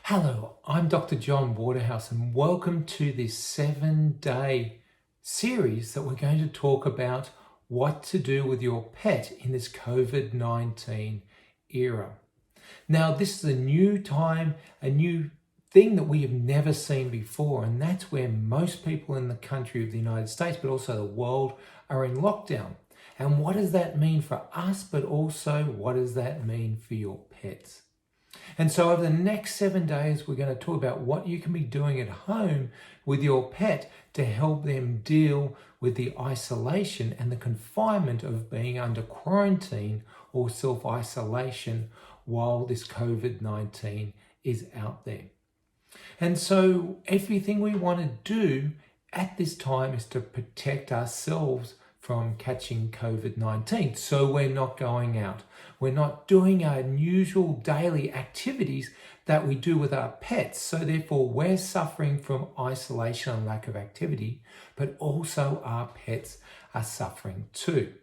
Hello, I'm Dr. John Waterhouse and welcome to this 7-day series that we're going to talk about what to do with your pet in this COVID-19 era. Now, this is a new time, a new thing that we have never seen before, and that's where most people in the country of the United States, but also the world, are in lockdown. And what does that mean for us, but also what does that mean for your pets? And so over the next 7 days, we're going to talk about what you can be doing at home with your pet to help them deal with the isolation and the confinement of being under quarantine or self-isolation while this COVID-19 is out there. And so everything we want to do at this time is to protect ourselves from catching COVID-19. So we're not going out. We're not doing our usual daily activities that we do with our pets. So therefore we're suffering from isolation and lack of activity, but also our pets are suffering too.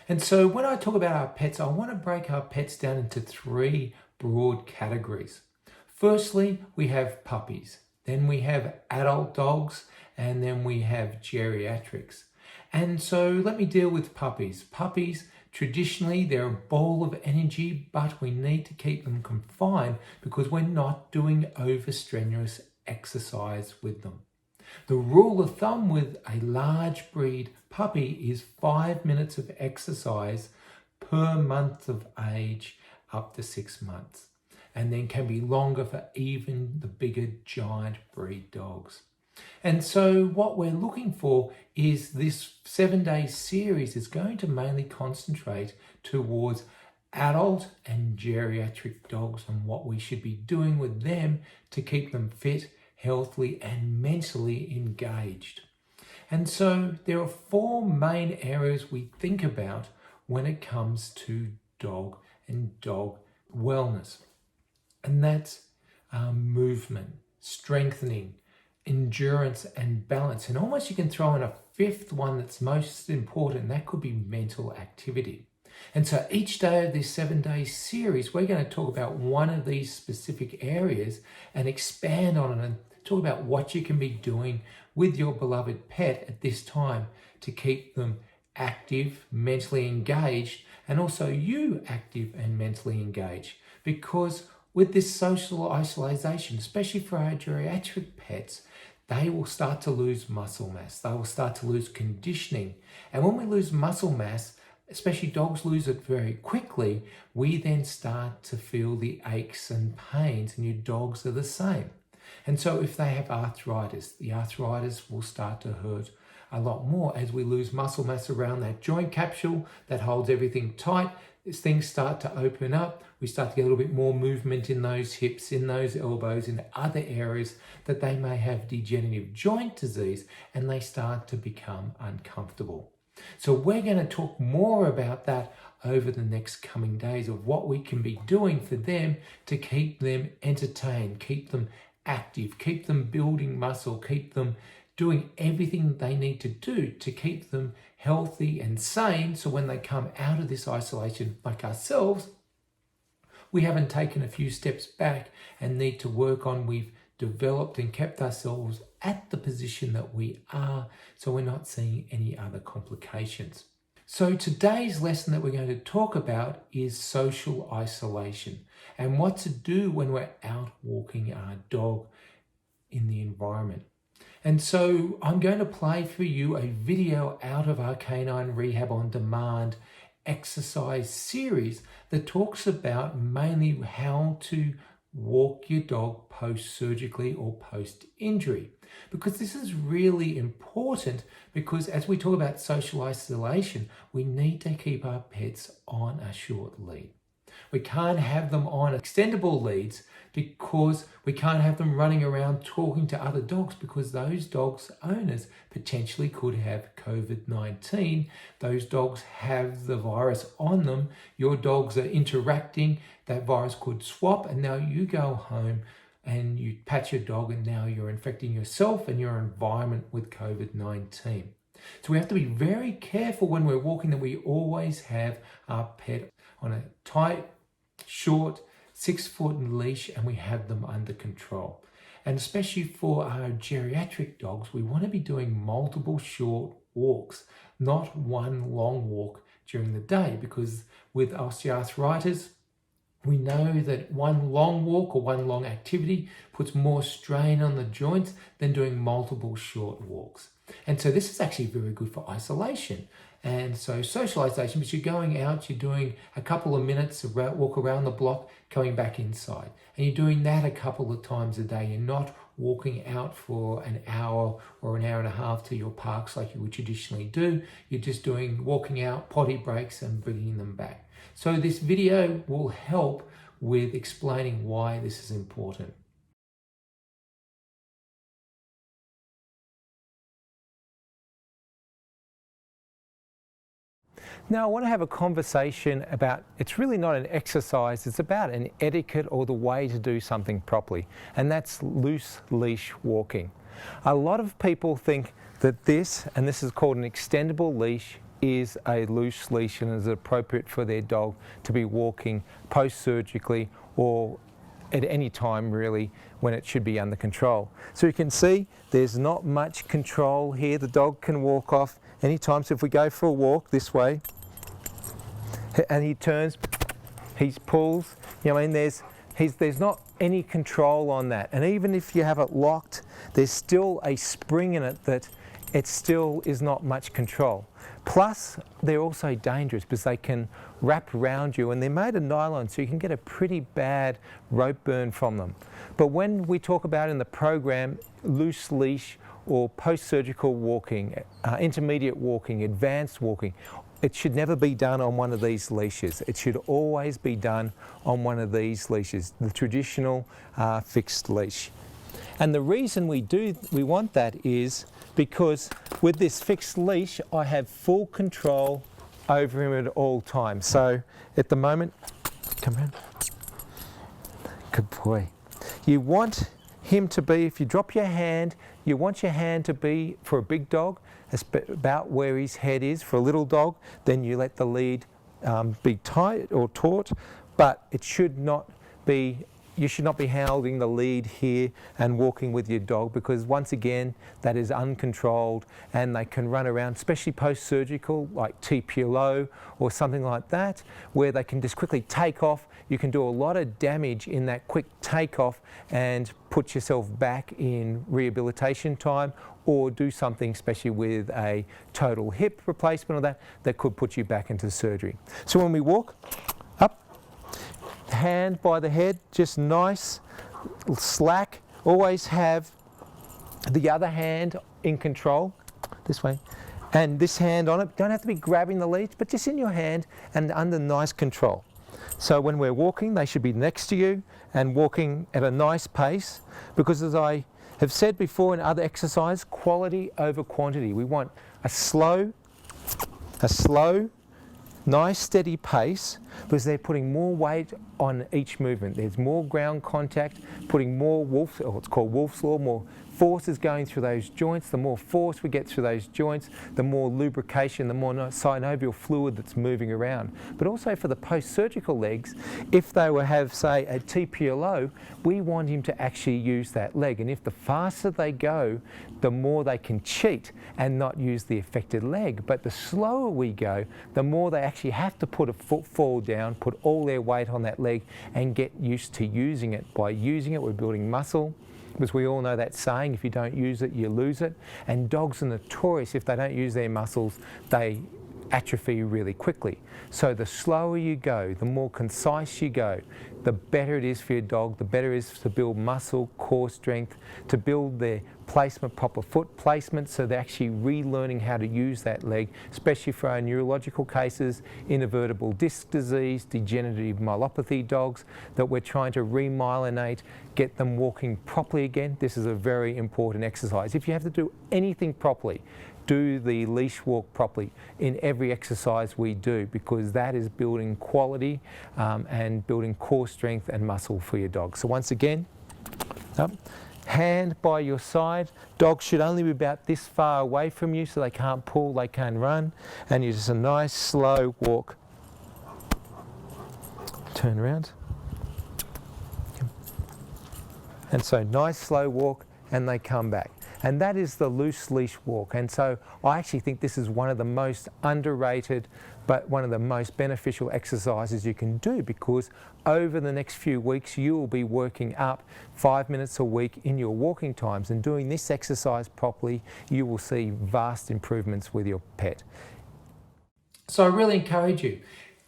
And so when I talk about our pets, I want to break our pets down into 3 broad categories. Firstly, we have puppies. Then we have adult dogs, and then we have geriatrics. And so let me deal with puppies. Puppies, traditionally, they're a ball of energy, but we need to keep them confined because we're not doing over-strenuous exercise with them. The rule of thumb with a large breed puppy is 5 minutes of exercise per month of age up to 6 months, and then can be longer for even the bigger giant breed dogs. And so what we're looking for is this 7-day series is going to mainly concentrate towards adult and geriatric dogs and what we should be doing with them to keep them fit, healthy, and mentally engaged. And so there are 4 main areas we think about when it comes to dog and dog wellness. And that's movement, strengthening, endurance and balance, and almost you can throw in a 5th one that's most important, and that could be mental activity. And so each day of this 7-day series, we're going to talk about one of these specific areas and expand on it and talk about what you can be doing with your beloved pet at this time to keep them active, mentally engaged, and also you active and mentally engaged. Because with this social isolation, especially for our geriatric pets, they will start to lose muscle mass. They will start to lose conditioning. And when we lose muscle mass, especially dogs lose it very quickly, we then start to feel the aches and pains, and your dogs are the same. And so if they have arthritis, the arthritis will start to hurt a lot more as we lose muscle mass around that joint capsule that holds everything tight. As things start to open up, we start to get a little bit more movement in those hips, in those elbows, in other areas that they may have degenerative joint disease, and they start to become uncomfortable. So we're going to talk more about that over the next coming days of what we can be doing for them to keep them entertained, keep them active, keep them building muscle, keep them doing everything they need to do to keep them healthy and sane, so when they come out of this isolation like ourselves, we haven't taken a few steps back and need to work on we've developed and kept ourselves at the position that we are, so we're not seeing any other complications. So today's lesson that we're going to talk about is social isolation and what to do when we're out walking our dog in the environment. And so I'm going to play for you a video out of our Canine Rehab on Demand exercise series that talks about mainly how to walk your dog post-surgically or post-injury. Because this is really important, because as we talk about social isolation, we need to keep our pets on a short lead. We can't have them on extendable leads because we can't have them running around talking to other dogs, because those dogs' owners potentially could have COVID-19. Those dogs have the virus on them. Your dogs are interacting. That virus could swap, and now you go home and you pat your dog, and now you're infecting yourself and your environment with COVID-19. So we have to be very careful when we're walking that we always have our pet on a tight, short, 6-foot leash and we have them under control. And especially for our geriatric dogs, we want to be doing multiple short walks, not one long walk during the day, because with osteoarthritis, we know that one long walk or one long activity puts more strain on the joints than doing multiple short walks. And so this is actually very good for isolation. And so socialization, but you're going out, you're doing a couple of minutes, walk around the block, coming back inside. And you're doing that a couple of times a day. You're not walking out for an hour or an hour and a half to your parks like you would traditionally do. You're just walking out, potty breaks and bringing them back. So this video will help with explaining why this is important. Now I want to have a conversation about, it's really not an exercise, it's about an etiquette or the way to do something properly, and that's loose leash walking. A lot of people think that this is called an extendable leash, is a loose leash and is appropriate for their dog to be walking post-surgically or at any time really when it should be under control. So you can see there's not much control here. The dog can walk off anytime. So if we go for a walk this way and he turns, he pulls, you know, and there's not any control on that. And even if you have it locked, there's still a spring in it that it still is not much control. Plus, they're also dangerous because they can wrap around you and they're made of nylon, so you can get a pretty bad rope burn from them. But when we talk about in the program loose leash or post-surgical walking, intermediate walking, advanced walking, it should never be done on one of these leashes. It should always be done on one of these leashes, the traditional fixed leash. And the reason we want that is because with this fixed leash, I have full control over him at all times. So at the moment, come around. Good boy. You want him to be, if you drop your hand, you want your hand to be, for a big dog, about where his head is. For a little dog, then you let the lead be tight or taut, but it should not be, you should not be holding the lead here and walking with your dog, because once again that is uncontrolled and they can run around, especially post-surgical like TPLO or something like that, where they can just quickly take off. You can do a lot of damage in that quick takeoff and put yourself back in rehabilitation time, or do something especially with a total hip replacement or that could put you back into surgery. So when we walk up, hand by the head, just nice, slack. Always have the other hand in control, this way, and this hand on it. Don't have to be grabbing the lead, but just in your hand and under nice control. So when we're walking, they should be next to you and walking at a nice pace, because as I have said before in other exercise, quality over quantity. We want a slow, nice steady pace, because they're putting more weight on each movement. There's more ground contact, putting more what's called Wolff's Law, more force is going through those joints. The more force we get through those joints, the more lubrication, the more synovial fluid that's moving around. But also for the post-surgical legs, if they will have, say, a TPLO, we want him to actually use that leg. And if the faster they go, the more they can cheat and not use the affected leg. But the slower we go, the more they actually have to put a footfall down, put all their weight on that leg and get used to using it. By using it, we're building muscle, because we all know that saying, if you don't use it, you lose it. And dogs are notorious, if they don't use their muscles, they atrophy really quickly. So the slower you go, the more concise you go, the better it is for your dog, the better it is to build muscle, core strength, to build their placement, proper foot placement, so they're actually relearning how to use that leg, especially for our neurological cases, invertebral disc disease, degenerative myelopathy dogs, that we're trying to remyelinate, get them walking properly again. This is a very important exercise. If you have to do anything properly, do the leash walk properly in every exercise we do, because that is building quality and building core strength and muscle for your dog. So once again, up, hand by your side. Dogs should only be about this far away from you, so they can't pull, they can't run, and you just a nice slow walk. Turn around. And so nice slow walk, and they come back. And that is the loose leash walk. And so I actually think this is one of the most underrated, but one of the most beneficial exercises you can do, because over the next few weeks you will be working up 5 minutes a week in your walking times, and doing this exercise properly, you will see vast improvements with your pet. So I really encourage you,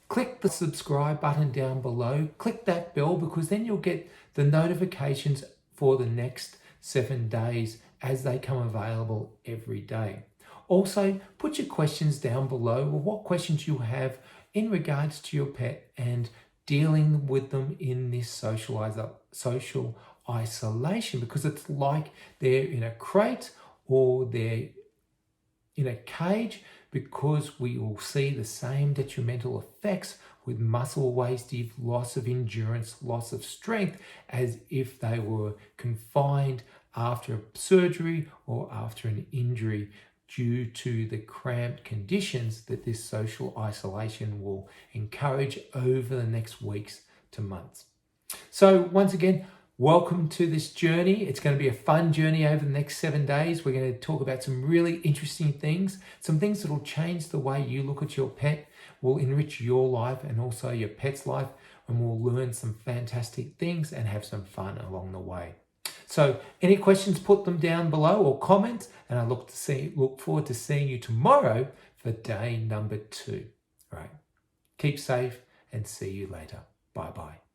click the subscribe button down below, click that bell, because then you'll get the notifications for the next 7 days as they come available every day. Also, put your questions down below, or what questions you have in regards to your pet and dealing with them in this social isolation, because it's like they're in a crate or they're in a cage, because we will see the same detrimental effects with muscle wastage, loss of endurance, loss of strength, as if they were confined after surgery or after an injury, due to the cramped conditions that this social isolation will encourage over the next weeks to months. So once again, welcome to this journey. It's going to be a fun journey over the next 7 days. We're going to talk about some really interesting things, some things that will change the way you look at your pet, will enrich your life and also your pet's life, and we'll learn some fantastic things and have some fun along the way. So any questions, put them down below or comment, and I look forward to seeing you tomorrow for day number 2. All right. Keep safe and see you later. Bye-bye.